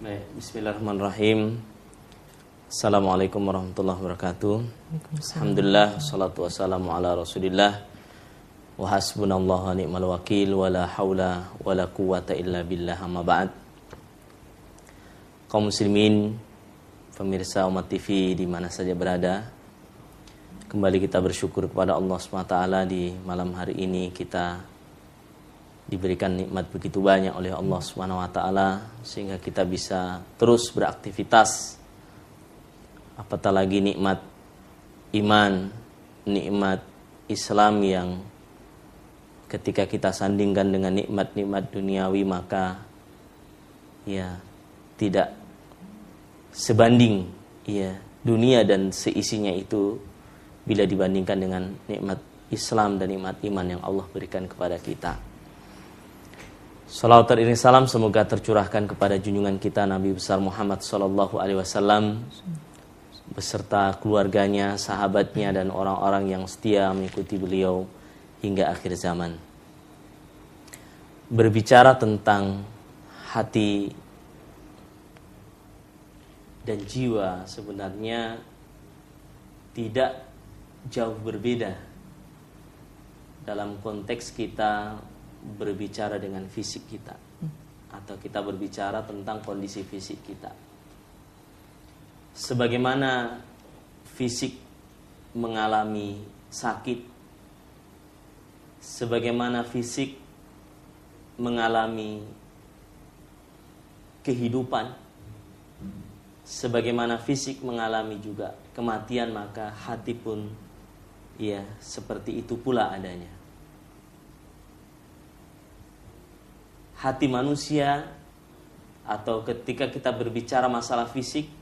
Baik, bismillahirrahmanirrahim. Assalamualaikum warahmatullahi wabarakatuh. Alhamdulillah, salatu wassalamu ala rasulillah. Wa hasbunallahu wa ni'mal wakil. Wa la hawla wa la quwata illa billah, amma ba'd. Kaum muslimin, pemirsa Umat TV di mana saja berada, kembali kita bersyukur kepada Allah SWT. Di malam hari ini kita diberikan nikmat begitu banyak oleh Allah SWT, sehingga kita bisa terus beraktivitas. Apatah lagi nikmat iman, nikmat Islam yang ketika kita sandingkan dengan nikmat-nikmat duniawi, maka ya tidak sebanding ya dunia dan seisinya itu bila dibandingkan dengan nikmat Islam dan nikmat iman yang Allah berikan kepada kita. Salawat teriring salam semoga tercurahkan kepada junjungan kita Nabi besar Muhammad sallallahu alaihi wasallam beserta keluarganya, sahabatnya dan orang-orang yang setia mengikuti beliau hingga akhir zaman. Berbicara tentang hati dan jiwa sebenarnya tidak jauh berbeda dalam konteks kita berbicara dengan fisik kita atau kita berbicara tentang kondisi fisik kita. Sebagaimana fisik mengalami sakit, sebagaimana fisik mengalami kehidupan, sebagaimana fisik mengalami juga kematian, maka hati pun ya seperti itu pula adanya. Hati manusia, atau ketika kita berbicara masalah fisik,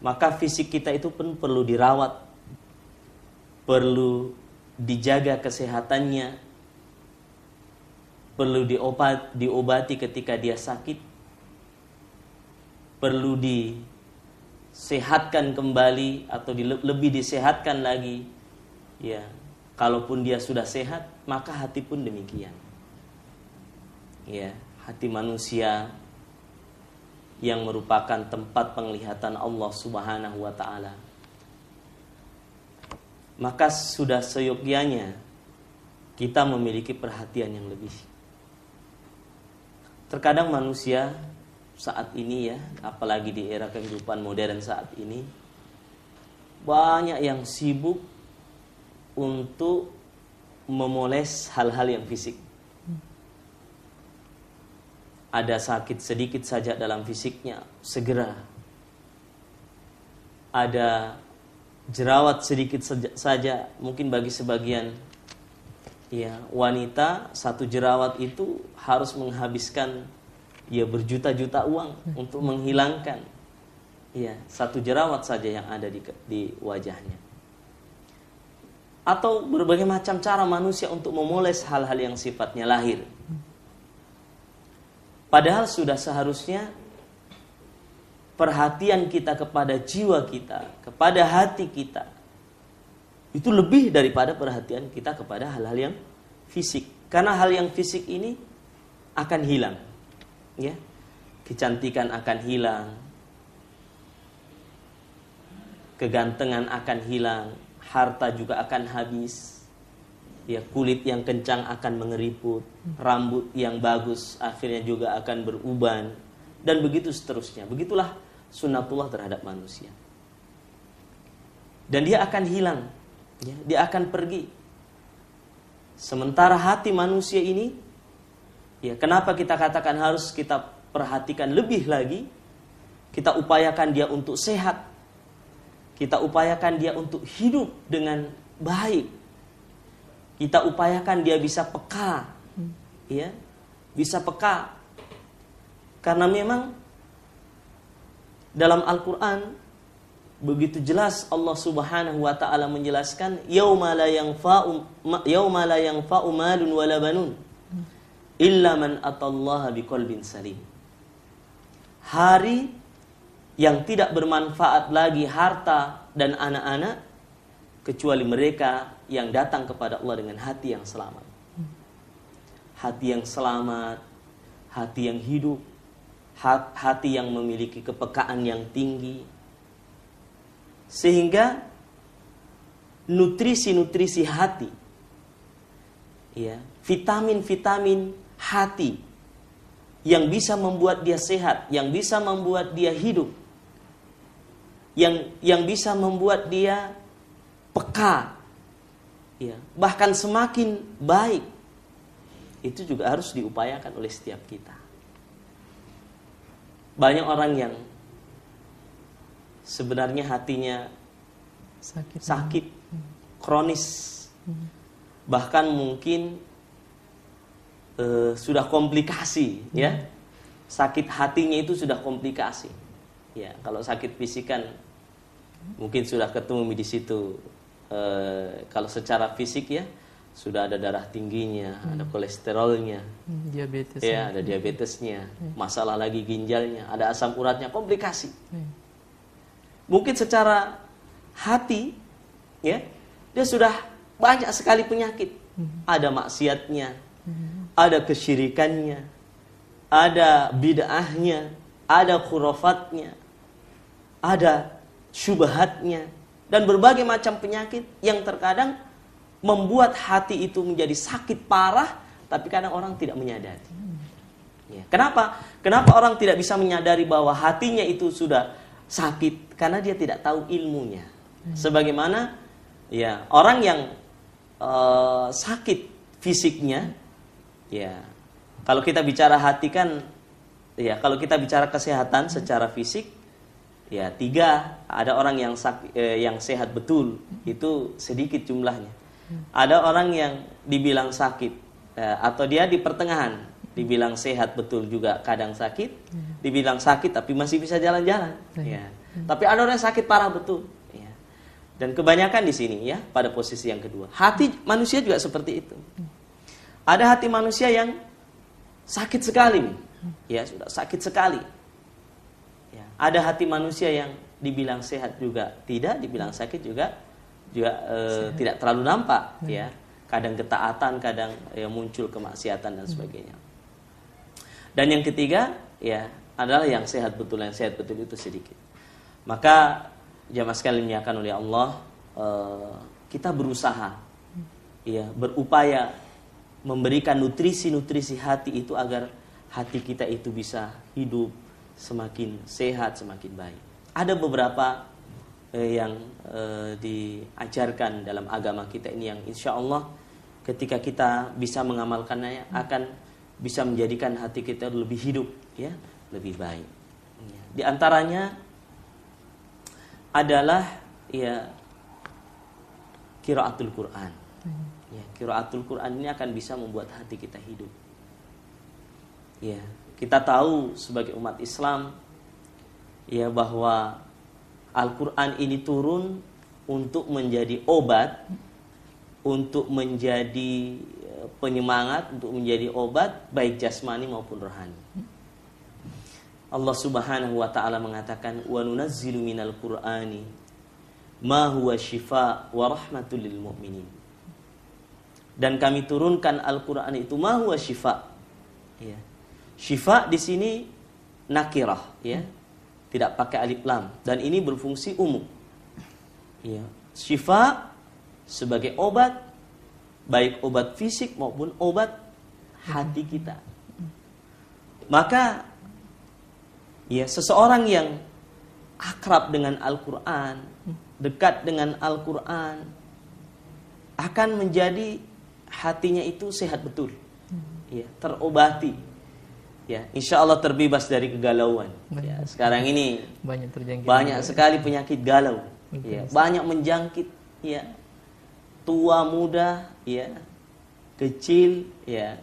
maka fisik kita itu pun perlu dirawat, perlu dijaga kesehatannya, perlu diobati ketika dia sakit, perlu disehatkan kembali atau lebih disehatkan lagi. Ya, kalaupun dia sudah sehat, maka hati pun demikian. Ya, hati manusia yang merupakan tempat penglihatan Allah Subhanahu wa taala. Maka sudah seyogyanya kita memiliki perhatian yang lebih. Terkadang manusia saat ini ya, apalagi di era kehidupan modern saat ini, banyak yang sibuk untuk memoles hal-hal yang fisik. Ada sakit sedikit saja dalam fisiknya, segera. Ada jerawat sedikit saja, mungkin bagi sebagian ya wanita, satu jerawat itu harus menghabiskan ya berjuta-juta uang untuk menghilangkan ya satu jerawat saja yang ada di wajahnya. Atau berbagai macam cara manusia untuk memoles hal-hal yang sifatnya lahir. Padahal sudah seharusnya perhatian kita kepada jiwa kita, kepada hati kita, itu lebih daripada perhatian kita kepada hal-hal yang fisik. Karena hal yang fisik ini akan hilang. Ya, kecantikan akan hilang, kegantengan akan hilang, harta juga akan habis. Ya, kulit yang kencang akan mengeriput, rambut yang bagus akhirnya juga akan beruban, dan begitu seterusnya. Begitulah sunnatullah terhadap manusia. Dan dia akan hilang, ya, dia akan pergi. Sementara hati manusia ini, ya, kenapa kita katakan harus kita perhatikan lebih lagi? Kita upayakan dia untuk sehat, kita upayakan dia untuk hidup dengan baik. Kita upayakan dia bisa peka, ya, bisa peka. Karena memang dalam Al-Quran begitu jelas Allah Subhanahu wa taala menjelaskan yauma la yanfa'u malun wala banun illa man atallaha biqalbin salim. Hari yang tidak bermanfaat lagi harta dan anak-anak kecuali mereka yang datang kepada Allah dengan hati yang selamat. Hati yang selamat, hati yang hidup, hati yang memiliki kepekaan yang tinggi, sehingga nutrisi-nutrisi hati, ya, vitamin-vitamin hati yang bisa membuat dia sehat, yang bisa membuat dia hidup, yang bisa membuat dia peka, ya, bahkan semakin baik, itu juga harus diupayakan oleh setiap kita. Banyak orang yang sebenarnya hatinya sakit, kronis, bahkan mungkin sudah komplikasi, ya. Sakit hatinya itu sudah komplikasi. Ya, kalau sakit fisik kan mungkin sudah ketemu di situ. Kalau secara fisik, ya, sudah ada darah tingginya, ada kolesterolnya, diabetes, ya, ada diabetesnya, masalah lagi ginjalnya, ada asam uratnya, komplikasi. Mungkin secara hati, ya, dia sudah banyak sekali penyakit. Ada maksiatnya, ada kesyirikannya, ada bid'ahnya, ada khurafatnya, ada syubhatnya, dan berbagai macam penyakit yang terkadang membuat hati itu menjadi sakit parah, tapi kadang orang tidak menyadari. Ya. Kenapa? Kenapa orang tidak bisa menyadari bahwa hatinya itu sudah sakit? Karena dia tidak tahu ilmunya. Sebagaimana, ya, orang yang sakit fisiknya, ya, kalau kita bicara hati kan, ya, kalau kita bicara kesehatan secara fisik, ya, 3, ada orang yang yang sehat betul, itu sedikit jumlahnya. Ada orang yang dibilang sakit, atau dia di pertengahan, dibilang sehat betul juga kadang sakit, dibilang sakit tapi masih bisa jalan-jalan, ya. Tapi ada orang yang sakit parah betul, ya. Dan kebanyakan di sini, ya, pada posisi yang kedua. Hati manusia juga seperti itu. Ada hati manusia yang sakit sekali, ya, sudah sakit sekali. Ya. Ada hati manusia yang dibilang sehat juga tidak, dibilang sakit juga tidak terlalu nampak, ya. Kadang ketaatan, kadang, ya, muncul kemaksiatan dan sebagainya. Dan yang ketiga, ya, adalah yang sehat betul. Yang sehat betul itu sedikit. Maka jamaah sekalian dimuliakan oleh Allah, kita berusaha, ya, berupaya memberikan nutrisi-nutrisi hati itu agar hati kita itu bisa hidup semakin sehat, semakin baik. Ada beberapa yang diajarkan dalam agama kita ini yang insya Allah ketika kita bisa mengamalkannya akan bisa menjadikan hati kita lebih hidup, ya, lebih baik. Di antaranya adalah, ya, qiraatul Quran. Ya, qiraatul Quran ini akan bisa membuat hati kita hidup. Ya, kita tahu sebagai umat Islam, ya, bahwa Al-Quran ini turun untuk menjadi obat, untuk menjadi penyemangat, untuk menjadi obat baik jasmani maupun rohani. Allah Subhanahu wa taala mengatakan, "Wa nunazzilu minal Qur'ani ma huwa syifaa wa rahmatul lil mu'minin." Dan kami turunkan Al-Qur'an itu ma huwa syifaa. Ya. Syifa di sini nakirah, ya. Tidak pakai alif lam, dan ini berfungsi umum. Ya, syifa sebagai obat, baik obat fisik maupun obat hati kita. Maka, ya, seseorang yang akrab dengan Al-Quran, dekat dengan Al-Quran, akan menjadi hatinya itu sehat betul, ya, terobati. Ya, insya Allah terbebas dari kegalauan. Ya, sekarang ini banyak sekali penyakit galau. Ya, banyak menjangkit. Ya, tua, muda, ya, kecil, ya,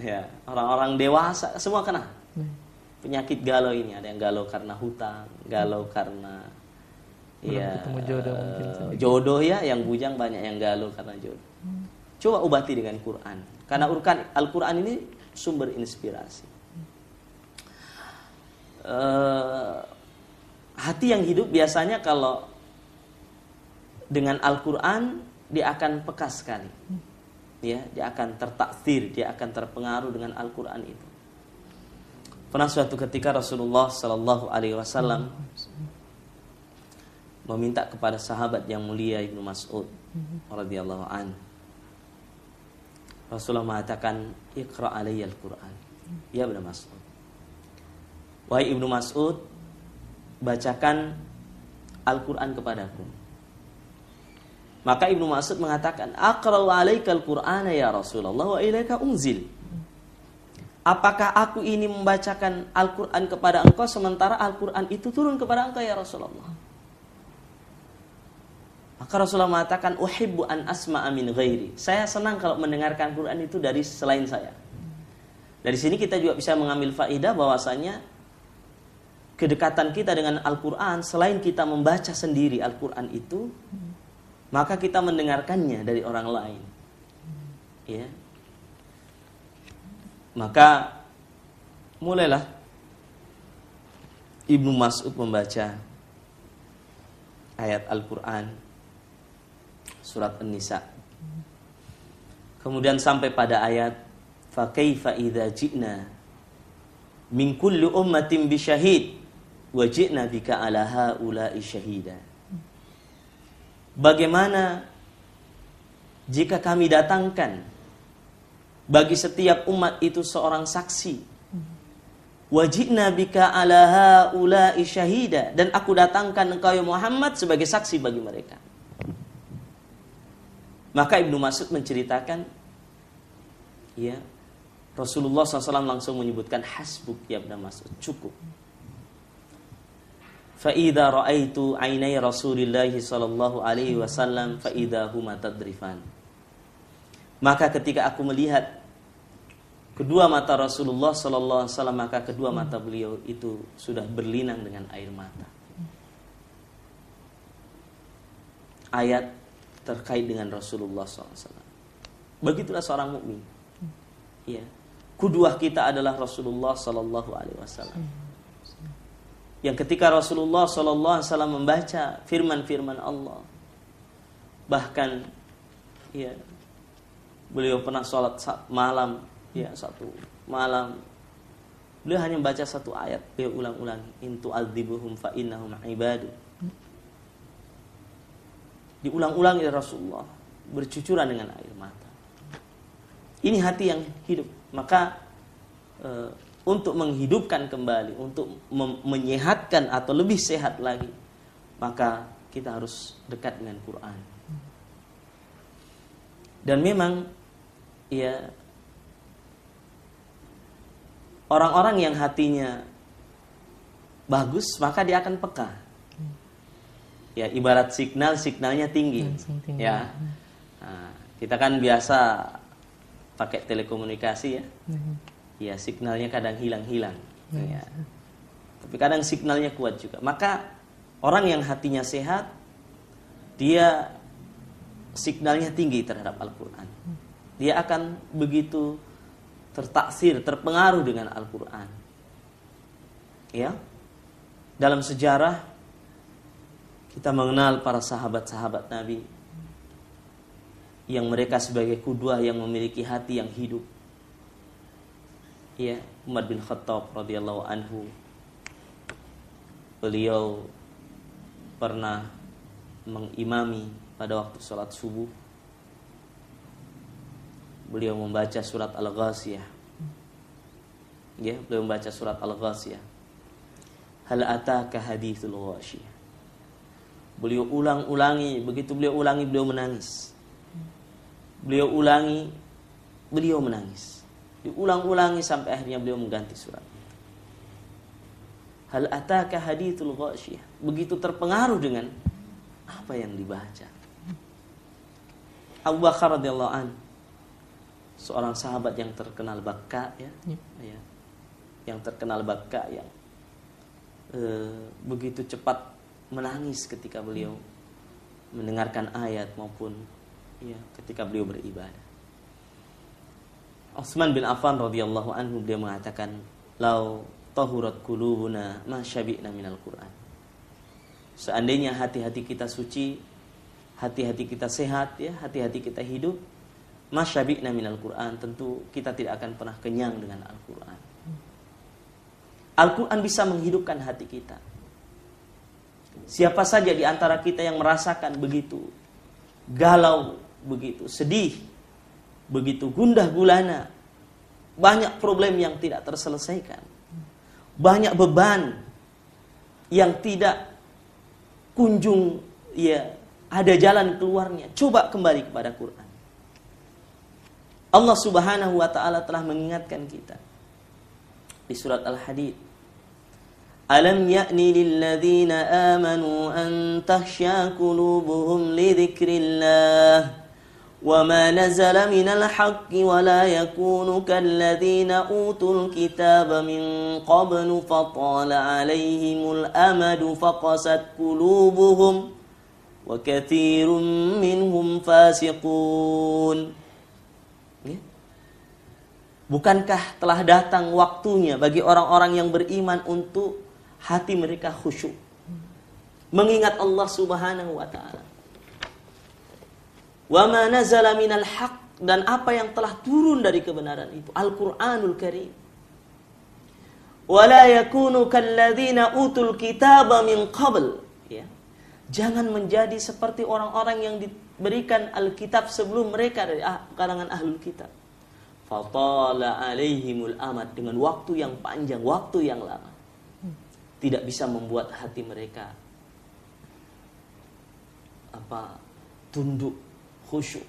ya, orang-orang dewasa semua kena penyakit galau ini. Ada yang galau karena hutang, galau karena, ya, jodoh, ya, yang bujang banyak yang galau karena jodoh. Coba obati dengan Quran, karena Al-Quran ini sumber inspirasi. Hati yang hidup biasanya kalau dengan Al-Quran dia akan peka sekali, ya, dia akan tertakdir, dia akan terpengaruh dengan Al-Quran itu. Pernah suatu ketika Rasulullah Sallallahu Alaihi Wasallam meminta kepada sahabat yang mulia Ibnu Mas'ud radhiyallahu an. Rasulullah mengatakan, "Iqra' alayya al-Qur'an." Ya Ibnu Mas'ud. Wahai Ibnu Mas'ud, bacakan Al-Qur'an kepadaku. Maka Ibnu Mas'ud mengatakan, "Aqra'u 'alaika al-Qur'ana ya Rasulullah wa ilaika unzil." Apakah aku ini membacakan Al-Quran kepada engkau sementara Al-Quran itu turun kepada engkau ya Rasulullah? Maka Rasulullah mengatakan, "Uhibbu an asma'a min ghairi." Saya senang kalau mendengarkan Quran itu dari selain saya. Dari sini kita juga bisa mengambil faedah bahwasanya kedekatan kita dengan Al-Quran, selain kita membaca sendiri Al-Quran itu, maka kita mendengarkannya dari orang lain. Ya. Maka mulailah Ibnu Mas'ud membaca ayat Al-Quran surat An-Nisa. Kemudian sampai pada ayat fa kaifa idza ji'na min kulli ummatin bi syahid wa ji'na bika ala haula'i syahida. Bagaimana jika kami datangkan bagi setiap umat itu seorang saksi. Wajibna bika ala haula'i syahida, dan aku datangkan engkau ya Muhammad sebagai saksi bagi mereka. Maka Ibnu Mas'ud menceritakan, ya, Rasulullah SAW langsung menyebutkan, hasbuk ya Ibnu Mas'ud, cukup. Fa idza ra'aitu ainai Rasulillah sallallahu alaihi wasallam fa idza huma tadrifan. Maka ketika aku melihat kedua mata Rasulullah sallallahu alaihi wasallam, maka kedua mata beliau itu sudah berlinang dengan air mata. Ayat terkait dengan Rasulullah sallallahu alaihi wasallam. Begitulah seorang mukmin. Ya. Kuduah kita adalah Rasulullah sallallahu alaihi wasallam. Yang ketika Rasulullah sallallahu alaihi wasallam membaca firman-firman Allah, bahkan ya, beliau pernah sholat malam, ya, satu malam beliau hanya membaca satu ayat, beliau ulang-ulang, in tu'adzibuhum fa innahum ibadu. Diulang-ulang oleh Rasulullah, bercucuran dengan air mata. Ini hati yang hidup. Maka untuk menghidupkan kembali, untuk menyehatkan atau lebih sehat lagi, maka kita harus dekat dengan Quran. Dan memang, ya, orang-orang yang hatinya bagus, maka dia akan peka. Ya, ibarat signalnya tinggi. Ya, nah, kita kan biasa pakai telekomunikasi, ya. Ya, signalnya kadang hilang-hilang. Ya. Tapi kadang signalnya kuat juga. Maka orang yang hatinya sehat, dia signalnya tinggi terhadap Al-Quran. Dia akan begitu tertaksir, terpengaruh dengan Al-Quran. Ya, dalam sejarah kita mengenal para sahabat-sahabat Nabi yang mereka sebagai qudwah yang memiliki hati yang hidup. Ya, Umar bin Khattab radhiyallahu anhu, beliau pernah mengimami pada waktu salat subuh. Beliau membaca surat Al-Ghashiyah. Ya, beliau membaca surat Al-Ghashiyah. Hal ataka hadithul ghashiyah. Beliau ulang-ulangi, begitu beliau ulangi beliau menangis. Beliau ulangi, beliau menangis. Diulang-ulangi sampai akhirnya beliau mengganti surat. Hal ataka hadithul ghashiyah. Begitu terpengaruh dengan apa yang dibaca. Abu Bakar radhiyallahu an, seorang sahabat yang terkenal baka, ya. Ya. Yang terkenal baka, yang begitu cepat menangis ketika beliau mendengarkan ayat maupun, ya, ketika beliau beribadah. Utsman bin Affan radhiyallahu anhu, dia mengatakan, "Lau tahurat qulubuna ma syabi'na minal Qur'an." Seandainya hati-hati kita suci, hati-hati kita sehat, ya, hati-hati kita hidup, ma syabi'na minal Qur'an, tentu kita tidak akan pernah kenyang dengan Al-Qur'an. Al-Quran bisa menghidupkan hati kita. Siapa saja di antara kita yang merasakan begitu galau, begitu sedih, begitu gundah gulana, banyak problem yang tidak terselesaikan, banyak beban yang tidak kunjung ada jalan keluarnya, coba kembali kepada Quran. Allah Subhanahu wa taala telah mengingatkan kita di surat Al-Hadid, Alam ya'ni lilladzina amanu an takhsha qulubuhum li dzikrillah wa ma nazala minal haqqi wa la yakunu kalladzina utul kitaba min qablu fatala 'alaihimul amadu faqasat qulubuhum wa katsirun minhum fasiqun. Bukankah telah datang waktunya bagi orang-orang yang beriman untuk hati mereka khusyuk, mengingat Allah Subhanahu wa taala. Wa ma nazala minal haqq, dan apa yang telah turun dari kebenaran itu, Al-Qur'anul Karim. Wa la yakunu kalladzina utul kitaba min qabl, ya. Jangan menjadi seperti orang-orang yang diberikan Alkitab sebelum mereka dari kalangan ahlul kitab. Fatala alaihimul amad, dengan waktu yang panjang, waktu yang lama, tidak bisa membuat hati mereka tunduk, khusyuk.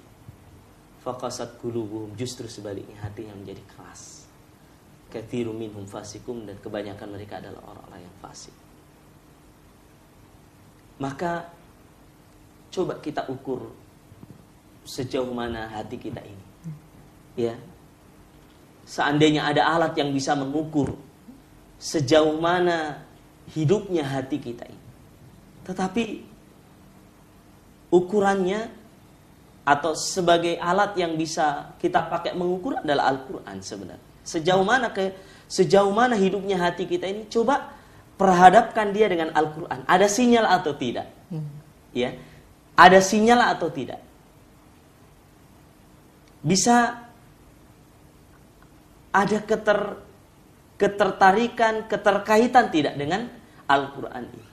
Faqasat qulubuhum, justru sebaliknya hatinya menjadi keras. Katsirun minhum fasikum, dan kebanyakan mereka adalah orang-orang yang fasik. Maka coba kita ukur sejauh mana hati kita ini. Ya. Seandainya ada alat yang bisa mengukur sejauh mana hidupnya hati kita ini, tetapi ukurannya atau sebagai alat yang bisa kita pakai mengukur adalah Al-Quran sebenarnya. Sejauh mana hidupnya hati kita ini, coba perhadapkan dia dengan Al-Quran. Ada sinyal atau tidak? Ya, ada sinyal atau tidak? Bisa ada ketertarikan, keterkaitan tidak dengan Al-Quran itu?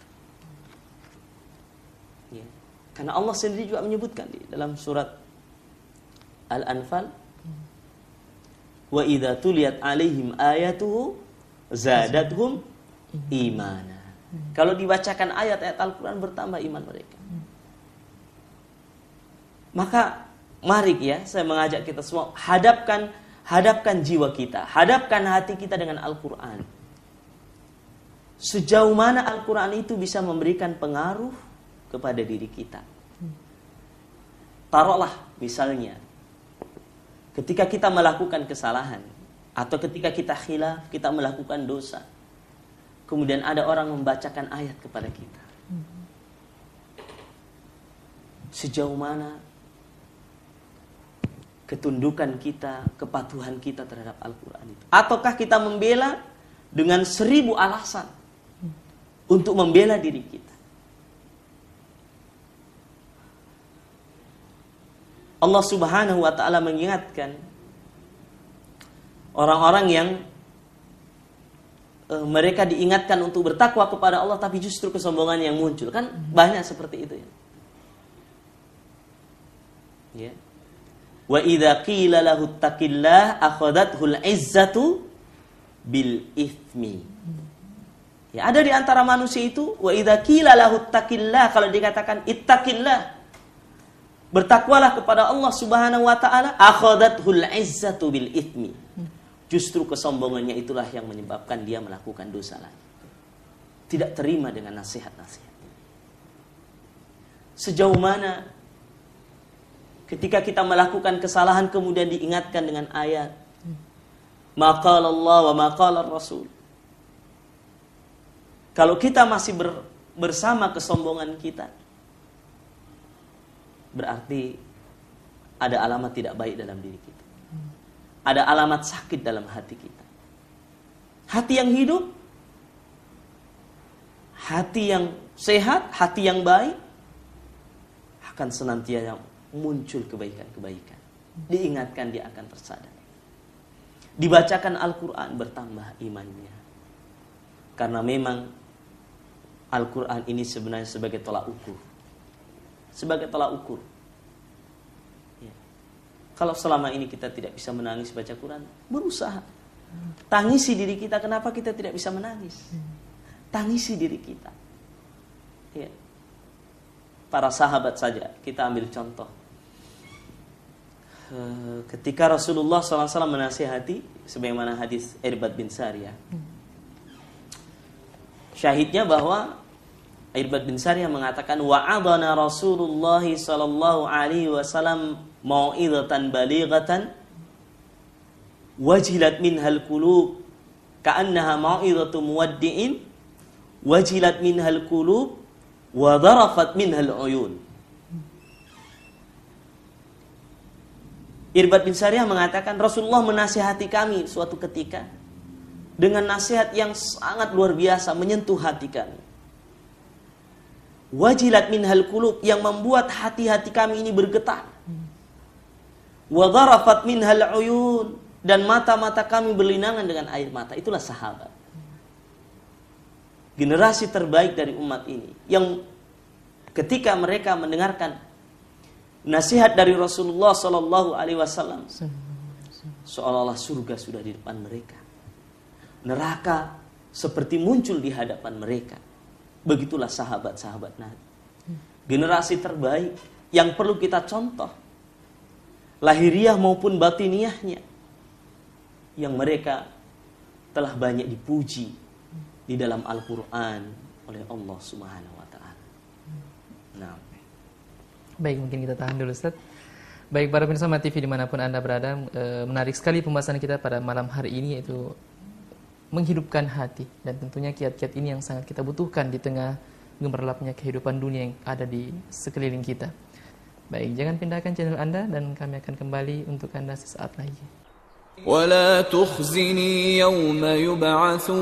Ya. Karena Allah sendiri juga menyebutkan di dalam surat Al-Anfal, wa idza tuliyat alaihim ayatuhu zadatuhum imana. Kalau dibacakan ayat-ayat Al-Quran, bertambah iman mereka. Maka mari saya mengajak kita semua, hadapkan jiwa kita, hadapkan hati kita dengan Al-Quran. Sejauh mana Al-Quran itu bisa memberikan pengaruh kepada diri kita. Taruhlah misalnya, ketika kita melakukan kesalahan, atau ketika kita khilaf, kita melakukan dosa, kemudian ada orang membacakan ayat kepada kita. Sejauh mana ketundukan kita, kepatuhan kita terhadap Al-Quran itu? Ataukah kita membela dengan 1000 alasan untuk membela diri kita? Allah Subhanahu wa ta'ala mengingatkan orang-orang yang mereka diingatkan untuk bertakwa kepada Allah, tapi justru kesombongan yang muncul. Kan banyak seperti itu ya. Ya. Wa idza qila lahu taqillah akhadathul izzatu bil ithmi. Ya, ada di antara manusia itu, wa idza qila lahu taqillah, kalau dikatakan ittaqillah, bertakwalah kepada Allah Subhanahu wa taala, akhadathul izzatu bil ithmi. Justru kesombongannya itulah yang menyebabkan dia melakukan dosa lagi. Tidak terima dengan nasihat-nasihat. Sejauh mana ketika kita melakukan kesalahan kemudian diingatkan dengan ayat maqala Allah wa maqala Rasul. Kalau kita masih bersama kesombongan kita, berarti ada alamat tidak baik dalam diri kita. Ada alamat sakit dalam hati kita. Hati yang hidup, hati yang sehat, hati yang baik, akan senantiasa muncul kebaikan-kebaikan. Diingatkan, dia akan tersadar. Dibacakan Al-Quran, bertambah imannya. Karena memang Al-Quran ini sebenarnya sebagai tolak ukur. Sebagai tolak ukur. Ya. Kalau selama ini kita tidak bisa menangis baca Quran, berusaha. Tangisi diri kita, kenapa kita tidak bisa menangis? Tangisi diri kita. Ya. Para sahabat saja, kita ambil contoh. Ketika Rasulullah SAW menasihati, sebagaimana hadis Irbad bin Sariyah, syahidnya bahwa Irbad bin Sariyah mengatakan, wa'adana Rasulullah sallallahu alaihi wasallam mau'izatan balighatan wajilat minhal qulub ka'annaha mau'izatu muwaddi'in wajilat minhal qulub wa dharafat minhal uyun. Irbad bin Sariyah mengatakan, Rasulullah menasihati kami suatu ketika dengan nasihat yang sangat luar biasa, menyentuh hati kami. Wajilat minhal qulub, yang membuat hati-hati kami ini bergetar. Wa dharafat minhal uyun, dan mata-mata kami berlinangan dengan air mata. Itulah sahabat. Generasi terbaik dari umat ini, yang ketika mereka mendengarkan nasihat dari Rasulullah sallallahu alaihi wasallam, seolah-olah surga sudah di depan mereka. Neraka seperti muncul di hadapan mereka. Begitulah sahabat-sahabat Nabi. Generasi terbaik yang perlu kita contoh, lahiriah maupun batiniahnya, yang mereka telah banyak dipuji di dalam Al-Quran oleh Allah Subhanahu wa ta'ala. Nah, baik, mungkin kita tahan dulu, Ustaz. Baik, para pemirsa TV dimanapun Anda berada, menarik sekali pembahasan kita pada malam hari ini, yaitu menghidupkan hati. Dan tentunya kiat-kiat ini yang sangat kita butuhkan di tengah gemerlapnya kehidupan dunia yang ada di sekeliling kita. Baik, jangan pindahkan channel Anda, dan kami akan kembali untuk Anda sesaat lagi. ولا تخزني يوم يبعثون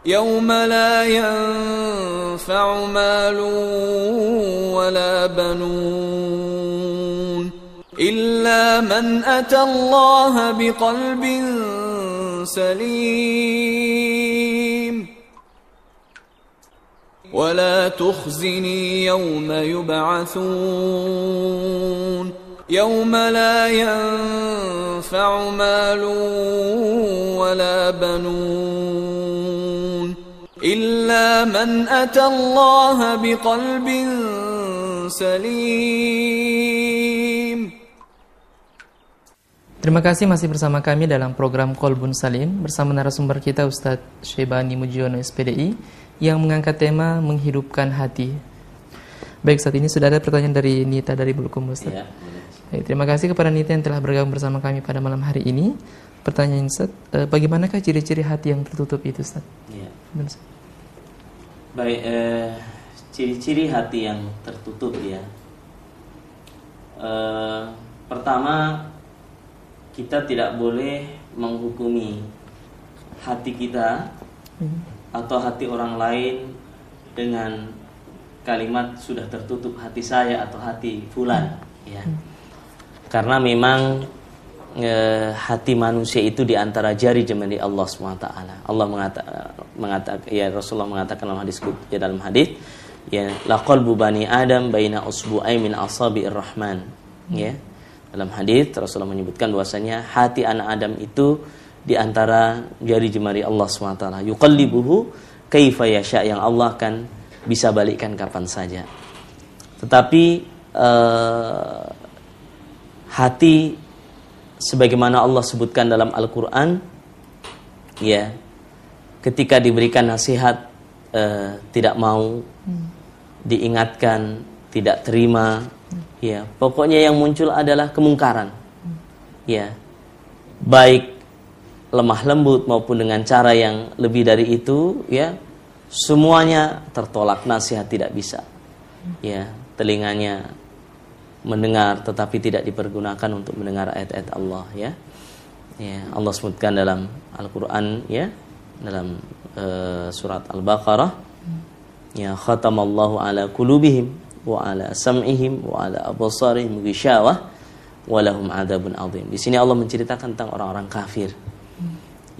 يوم لا ينفع مال ولا بنون إلا من أتى الله بقلب سليم ولا تخزني يوم يبعثون يوم لا ينفع مال ولا بنون إلا من أتى الله بقلب سليم. Terima kasih masih bersama kami dalam program Qalbun Salim bersama narasumber kita Ustadz Syaibani Mujiono SPDI yang mengangkat tema menghidupkan hati. Baik, saat ini sudah ada pertanyaan dari Nita dari Bulukumba, Ustadz. Ya. Baik, terima kasih kepada Nita yang telah bergabung bersama kami pada malam hari ini. Pertanyaan Ustaz, bagaimanakah ciri-ciri hati yang tertutup itu, Ustaz? Ya. Baik, ciri-ciri hati yang tertutup ya. Pertama, kita tidak boleh menghukumi hati kita atau hati orang lain dengan kalimat sudah tertutup hati saya atau hati fulan, ya. Karena memang hati manusia itu di antara jari jemari Allah SWT. Allah mengatakan, ya Rasulullah mengatakan dalam hadis, ya la qalbu bani Adam baina usbu'ai min asabi'ir rahman. Ya. Dalam hadis Rasulullah menyebutkan bahwasanya hati anak Adam itu di antara jari jemari Allah SWT. Yuqallibuhu kaifa yasha, yang Allah akan bisa balikkan kapan saja. Tetapi hati sebagaimana Allah sebutkan dalam Al-Quran, ya, ketika diberikan nasihat tidak mau, diingatkan tidak terima, ya, pokoknya yang muncul adalah kemungkaran, ya, baik lemah lembut maupun dengan cara yang lebih dari itu, ya, semuanya tertolak, nasihat tidak bisa, ya, telinganya mendengar tetapi tidak dipergunakan untuk mendengar ayat-ayat Allah, ya. Ya, Allah sebutkan dalam Al-Qur'an, ya, dalam surat Al-Baqarah, ya, khatamallahu ala qulubihim wa ala sam'ihim wa ala absarihim ghishawah wa lahum adzabun adzim. Di sini Allah menceritakan tentang orang-orang kafir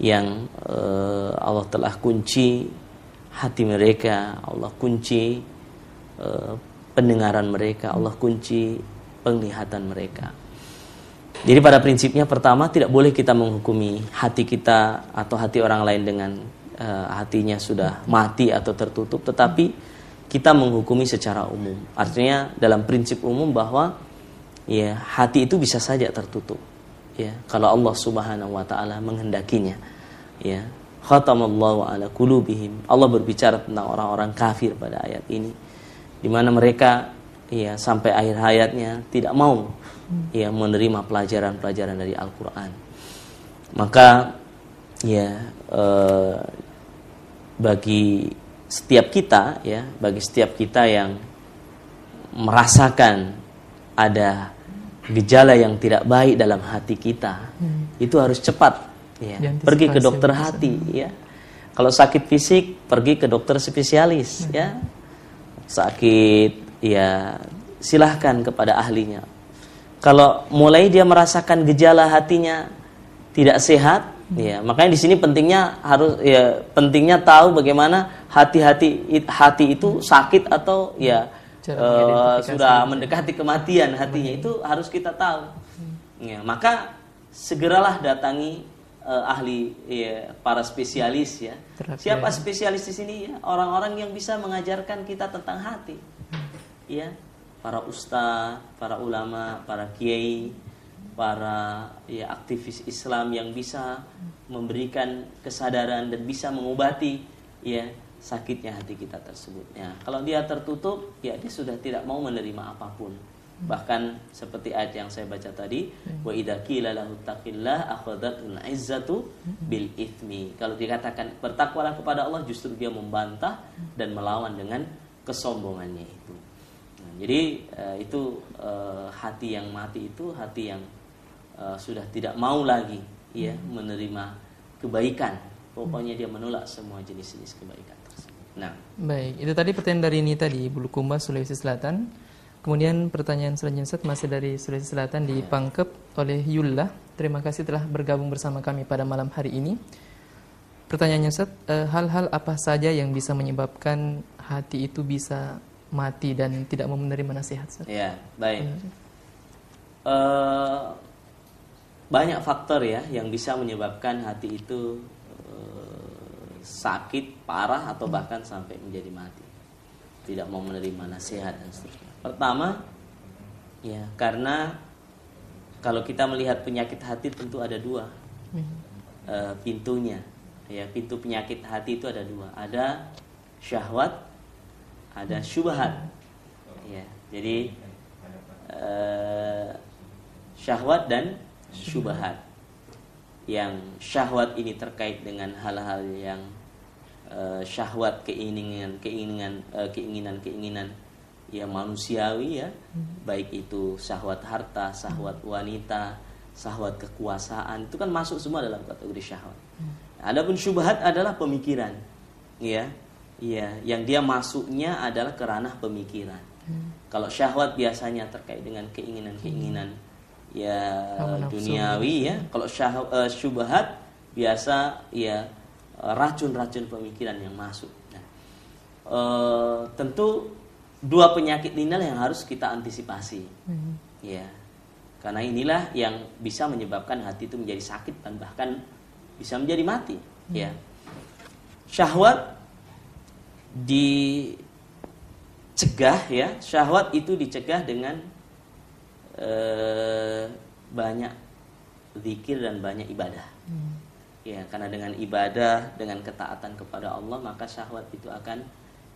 yang Allah telah kunci hati mereka, Allah kunci pendengaran mereka, Allah kunci penglihatan mereka. Jadi pada prinsipnya pertama, tidak boleh kita menghukumi hati kita atau hati orang lain dengan hatinya sudah mati atau tertutup, tetapi kita menghukumi secara umum. Artinya dalam prinsip umum bahwa ya hati itu bisa saja tertutup. Ya, kalau Allah Subhanahu wa taala menghendakinya. Ya, khatamallahu ala qulubihim. Allah berbicara tentang orang-orang kafir pada ayat ini, di mana mereka ya sampai akhir hayatnya tidak mau ya menerima pelajaran-pelajaran dari Al-Qur'an. Maka ya bagi setiap kita yang merasakan ada gejala yang tidak baik dalam hati kita, itu harus cepat ya pergi ke dokter hati ya. Kalau sakit fisik pergi ke dokter spesialis ya. Sakit ya silahkan kepada ahlinya. Kalau mulai dia merasakan gejala hatinya tidak sehat, ya makanya di sini pentingnya tahu bagaimana hati itu sakit atau ya sudah mendekati kematian hatinya, itu harus kita tahu. Ya, maka segeralah datangi ahli ya, para spesialis ya. Siapa spesialis di sini ya? Orang-orang yang bisa mengajarkan kita tentang hati. Ya, para ustaz, para ulama, para kiai, para ya aktivis Islam yang bisa memberikan kesadaran dan bisa mengobati ya sakitnya hati kita tersebut. Ya, kalau dia tertutup, ya dia sudah tidak mau menerima apapun. Bahkan seperti ayat yang saya baca tadi, wa idza qila lahu taqillah akhadhatul izzatu bil itsmi. Kalau dikatakan bertakwalah kepada Allah, justru dia membantah dan melawan dengan kesombongannya itu. Nah, jadi itu hati yang mati itu hati yang sudah tidak mau lagi ya menerima kebaikan. Pokoknya dia menolak semua jenis-jenis kebaikan tersebut. Nah, baik, itu tadi pertanyaan dari ini tadi Bulukumba, Sulawesi Selatan. Kemudian pertanyaan selanjutnya Ustaz masih dari Sulawesi Selatan di Pangkep oleh Yullah. Terima kasih telah bergabung bersama kami pada malam hari ini. Pertanyaannya Ustaz, hal-hal apa saja yang bisa menyebabkan hati itu bisa mati dan tidak mau menerima nasihat Ustaz? Ya, baik. Banyak faktor ya yang bisa menyebabkan hati itu sakit parah atau bahkan sampai menjadi mati, tidak mau menerima nasihat dan seterusnya. Pertama ya karena kalau kita melihat penyakit hati tentu ada dua pintunya ya. Pintu penyakit hati itu ada dua, ada syahwat, ada syubhat ya. Jadi syahwat dan syubhat. Yang syahwat ini terkait dengan hal-hal yang syahwat, keinginan yang manusiawi ya, baik itu syahwat harta, syahwat wanita, syahwat kekuasaan, itu kan masuk semua dalam kategori syahwat. Adapun syubhat adalah pemikiran, ya, yang dia masuknya adalah ke ranah pemikiran. Kalau syahwat biasanya terkait dengan keinginan ya duniawi ya. Kalau syubhat biasa ya racun-racun pemikiran yang masuk. Nah, tentu dua penyakit inilah yang harus kita antisipasi. Ya. Karena inilah yang bisa menyebabkan hati itu menjadi sakit dan bahkan bisa menjadi mati, ya. Syahwat dicegah ya. Syahwat itu dicegah dengan banyak zikir dan banyak ibadah. Ya, karena dengan ibadah, dengan ketaatan kepada Allah, maka syahwat itu akan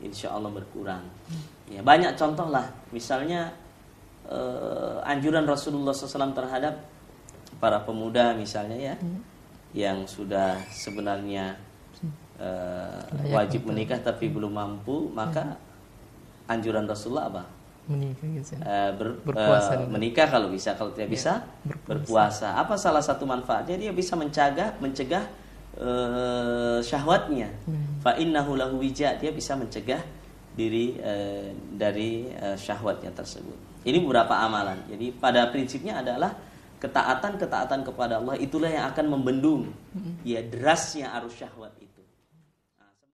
insya Allah berkurang. Ya, banyak contoh lah, misalnya anjuran Rasulullah SAW terhadap para pemuda misalnya ya, yang sudah sebenarnya wajib menikah tapi belum mampu, maka anjuran Rasulullah apa? Menikah kalau bisa, kalau tidak bisa berpuasa. Apa salah satu manfaatnya? Dia bisa mencegah syahwatnya. Fa innahu lahu wija, dia bisa mencegah diri dari syahwatnya tersebut. Ini beberapa amalan. Jadi pada prinsipnya adalah ketaatan kepada Allah itulah yang akan membendung ya derasnya arus syahwat itu.